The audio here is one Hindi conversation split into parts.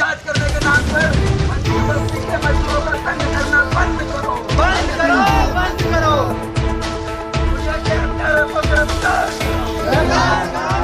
पूछताछ करने के नाम पर मजदूर बस्ती के मजदूरों का तंग करना बंद करो, बंद करो, बंद करो। मुझे के हत्यारों को गिरफ्तार करो।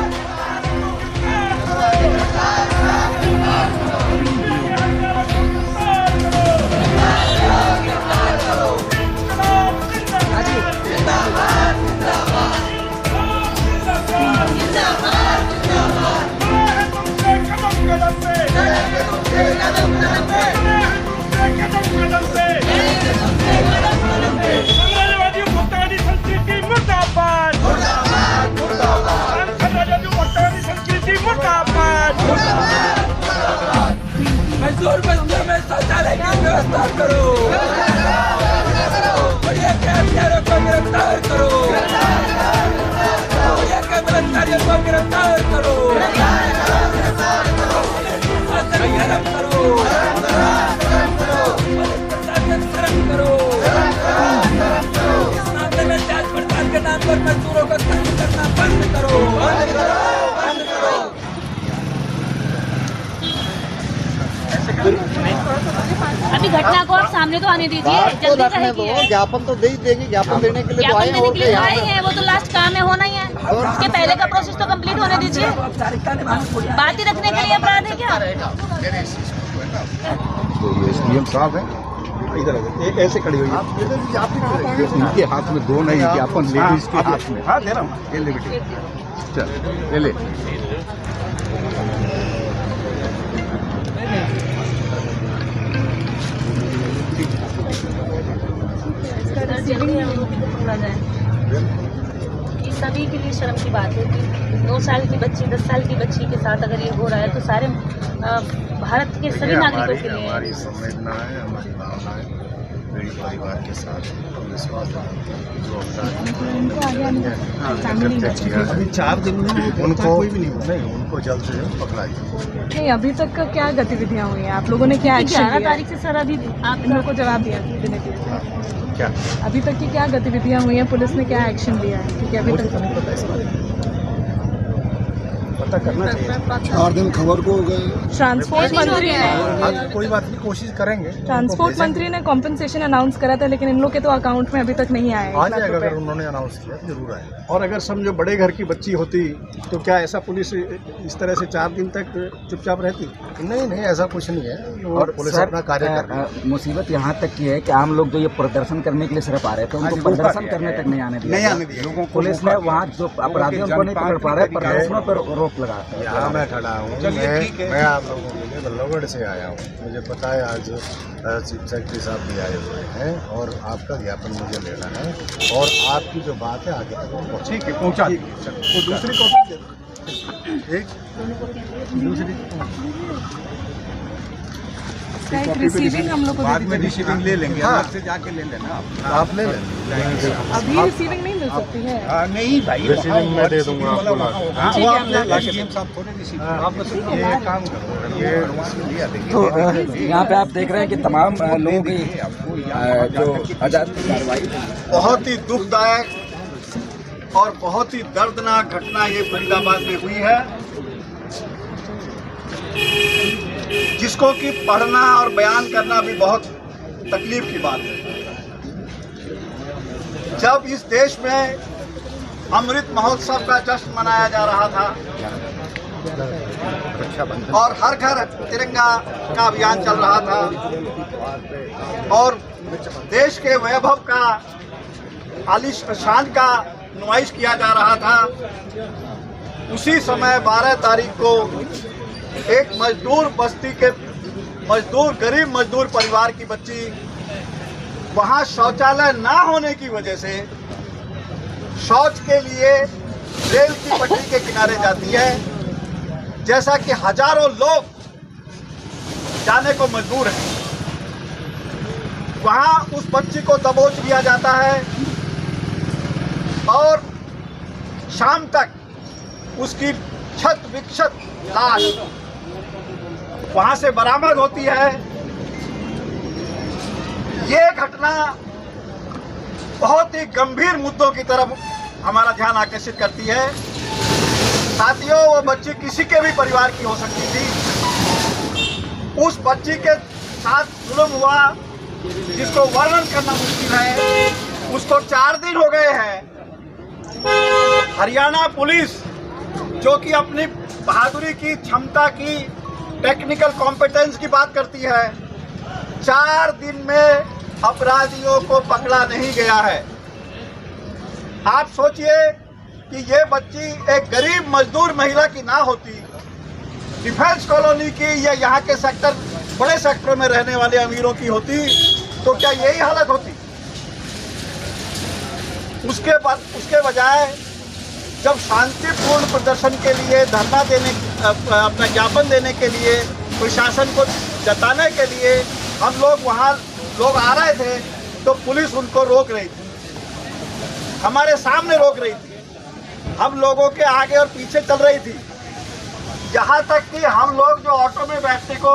मजदूर बस्तियों में शौचालय की व्यवस्था करो, बढ़िया के हत्यारों को गिरफ्तार करो, बढ़िया के बलात्कारियों को गिरफ्तार करो, शर्म करो, शर्म करो। इस मामले में जांच पड़ताल के नाम पर मजदूरों को तंग करना बंद करो, बंद करो, बंद करो। अभी घटना को आप सामने तो आने दीजिए, जल्दी करेंगे। ज्ञापन तो दे ही देंगे, ज्ञापन देने के लिए तो आए हैं, और क्या आए हैं, वो तो लास्ट काम है, होना ही है। उसके पहले का प्रोसेस तो कंप्लीट होने दीजिए। बात ही रखने के लिए अपराध है क्या? तो ये एसडीएम साहब है, इधर ऐसे खड़ी हुई है, इनके हाथ में दो नहीं, ज्ञापन लेडीज के हाथ में। हाँ दे रहा हूँ, ये ले बेटी, चल ये ले। ये सभी के लिए शर्म की बात है कि 9 साल की बच्ची 10 साल की बच्ची के साथ अगर ये हो रहा है तो सारे भारत के सभी नागरिकों के लिए हमारी संवेदना है, हमारी भावना है पीड़ित परिवार के साथ। अभी 4 दिन में उनको कोई भी नहीं, उनको जल्द से जल्द पकड़ा जाए। नहीं, अभी तक का क्या गतिविधियां हुई हैं? आप लोगों ने क्या एक्शन 11 लिया? तारीख से सर अभी आप इन लोगों को जवाब दिया देने के लिए क्या अभी तक की क्या गतिविधियां हुई हैं? पुलिस ने क्या एक्शन लिया है? क्योंकि अभी तक पता करना चाहिए। 4 दिन खबर को हो गए। ट्रांसपोर्ट मंत्री ने कोई बात नहीं, कोशिश करेंगे। ट्रांसपोर्ट मंत्री ने कॉम्पेंसेशन अनाउंस करा था, लेकिन इन लोग के तो अकाउंट में अभी तक नहीं आया है। आ जाएगा, अगर उन्होंने अनाउंस किया जरूर आएगा। और अगर समझो बड़े घर की बच्ची होती तो क्या ऐसा पुलिस इस तरह से 4 दिन तक चुपचाप रहती? नहीं नहीं, ऐसा कुछ नहीं है, और पुलिस अपना कार्य कर रही है। मुसीबत यहाँ तक की है कि आम लोग जो ये प्रदर्शन करने के लिए सिर्फ आ रहे थे, उनको प्रदर्शन करने तक नहीं आने दिया। लोगों को पुलिस ने वहाँ जो अपराधी उनको नहीं पकड़ पा रहे, प्रदर्शनों पर रोक लगा। यहाँ मैं खड़ा हूँ, मैं आप लोगों के लिए बल्लभगढ़ से आया हूँ। मुझे पता है आज चीफ सेक्रेटरी साहब भी आए हुए हैं और आपका ज्ञापन मुझे लेना है, और आपकी जो बात है आगे तक ठीक है पहुँचा। दूसरी कॉपी एक दूसरी रिसीविंग हम लोग को बाद में रिसीविंग ले लेंगे, आपसे जाके ले लेना आप ले लें। अभी रिसीविंग नहीं मिल सकती है। नहीं भाई, रिसीविंग मैं दे दूंगा आपको। ये काम करो, ये तो यहाँ पे आप देख रहे हैं कि तमाम लोग जो आजाद की कार्रवाई बहुत ही दुखदायक और बहुत ही दर्दनाक घटना ये फरीदाबाद में हुई है, जिसको कि पढ़ना और बयान करना भी बहुत तकलीफ की बात है। जब इस देश में अमृत महोत्सव का जश्न मनाया जा रहा था और हर घर तिरंगा का अभियान चल रहा था और देश के वैभव का आलिशान का नुमाइश किया जा रहा था, उसी समय 12 तारीख को एक मजदूर बस्ती के गरीब मजदूर परिवार की बच्ची वहां शौचालय ना होने की वजह से शौच के लिए रेल की पटरी के किनारे जाती है, जैसा कि हजारों लोग जाने को मजबूर हैं। वहां उस बच्ची को दबोच लिया जाता है और शाम तक उसकी क्षत विक्षत लाश वहां से बरामद होती है। ये घटना बहुत ही गंभीर मुद्दों की तरफ हमारा ध्यान आकर्षित करती है। साथियों, वो बच्ची किसी के भी परिवार की हो सकती थी। उस बच्ची के साथ जुल्म हुआ जिसको वर्णन करना मुश्किल है, उसको 4 दिन हो गए हैं। हरियाणा पुलिस जो कि अपनी बहादुरी की, क्षमता की, टेक्निकल कॉम्पिटेंस की बात करती है, 4 दिन में अपराधियों को पकड़ा नहीं गया है। आप सोचिए कि ये बच्ची एक गरीब मजदूर महिला की ना होती, डिफेंस कॉलोनी की या यहाँ के सेक्टर, बड़े सेक्टर में रहने वाले अमीरों की होती, तो क्या यही हालत होती? उसके बजाय जब शांतिपूर्ण प्रदर्शन के लिए, धरना देने, अपना ज्ञापन देने के लिए, प्रशासन को जताने के लिए हम लोग वहाँ लोग आ रहे थे, तो पुलिस उनको रोक रही थी, हमारे सामने रोक रही थी, हम लोगों के आगे और पीछे चल रही थी। यहाँ तक कि हम लोग जो ऑटो में बैठने को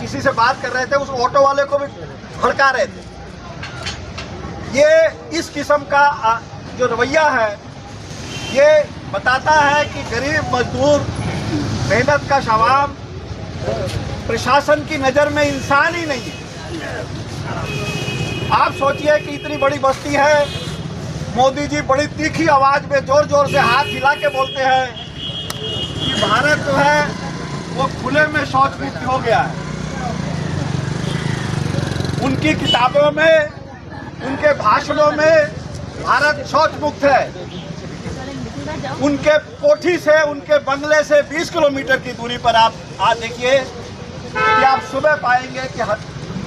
किसी से बात कर रहे थे, उस ऑटो वाले को भी भड़का रहे थे। ये इस किस्म का जो रवैया है, ये बताता है कि गरीब मजदूर, मेहनत का शवाम प्रशासन की नज़र में इंसान ही नहीं है। आप सोचिए कि इतनी बड़ी बस्ती है, मोदी जी बड़ी तीखी आवाज़ में जोर जोर से हाथ हिला के बोलते हैं कि भारत जो है वो खुले में शौच मुक्त हो गया है। उनकी किताबों में, उनके भाषणों में भारत शौच मुक्त है। उनके कोठी से, उनके बंगले से 20 किलोमीटर की दूरी पर आप देखिए कि आप सुबह पाएंगे कि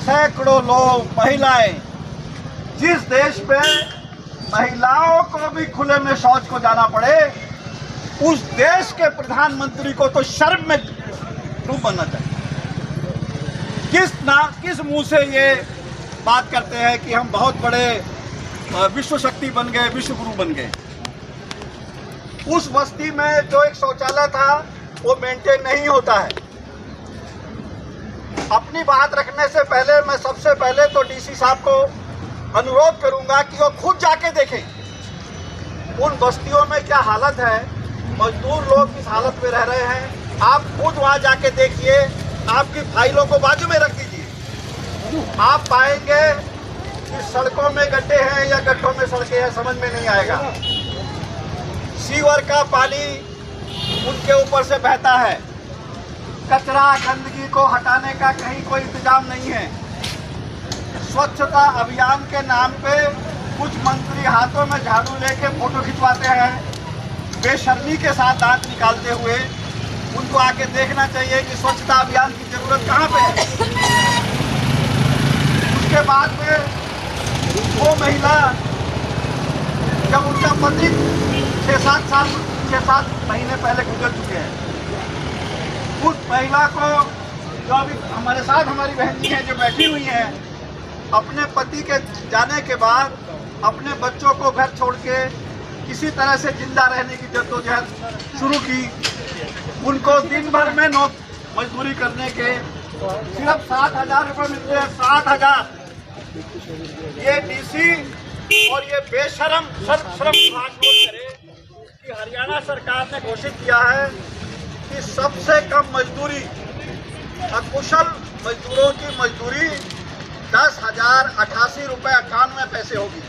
सैकड़ों लोग, महिलाएं, जिस देश में महिलाओं को भी खुले में शौच को जाना पड़े, उस देश के प्रधानमंत्री को तो शर्म में डूब बनना चाहिए। किस मुंह से ये बात करते हैं कि हम बहुत बड़े विश्व शक्ति बन गए, विश्व गुरु बन गए। उस बस्ती में जो एक शौचालय था वो मेंटेन नहीं होता है। अपनी बात रखने से पहले मैं सबसे पहले तो डीसी साहब को अनुरोध करूंगा कि वो खुद जाके देखें उन बस्तियों में क्या हालत है, मजदूर लोग किस हालत में रह रहे हैं। आप खुद वहां जाके देखिए, आपकी फाइलों को बाजू में रख दीजिए, आप पाएंगे कि सड़कों में गड्ढे हैं या गड्ढों में सड़कें हैं, समझ में नहीं आएगा। सीवर का पानी उनके ऊपर से बहता है, कचरा गंदगी को हटाने का कहीं कोई इंतजाम नहीं है। स्वच्छता अभियान के नाम पे कुछ मंत्री हाथों में झाड़ू लेके फोटो खिंचवाते हैं, बेशर्मी के साथ दांत निकालते हुए। उनको आके देखना चाहिए कि स्वच्छता अभियान की जरूरत कहाँ पे है। उसके बाद में वो महिला, जब उनका पति 6-7 महीने पहले गुजर चुके हैं, उस महिला को, जो अभी हमारे साथ हमारी बहन जी हैं जो बैठी हुई हैं, अपने पति के जाने के बाद अपने बच्चों को घर छोड़ के किसी तरह से जिंदा रहने की जद्दोजहद शुरू की। उनको दिन भर में मजदूरी करने के सिर्फ 7,000 रुपये मिलते हैं, 7,000। ये डीसी और ये बेशरम श्रम विभाग को करे कि हरियाणा सरकार ने घोषित किया है कि सबसे कम मजदूरी, अकुशल मजदूरों की मजदूरी 10,088 रुपये 98 पैसे होगी।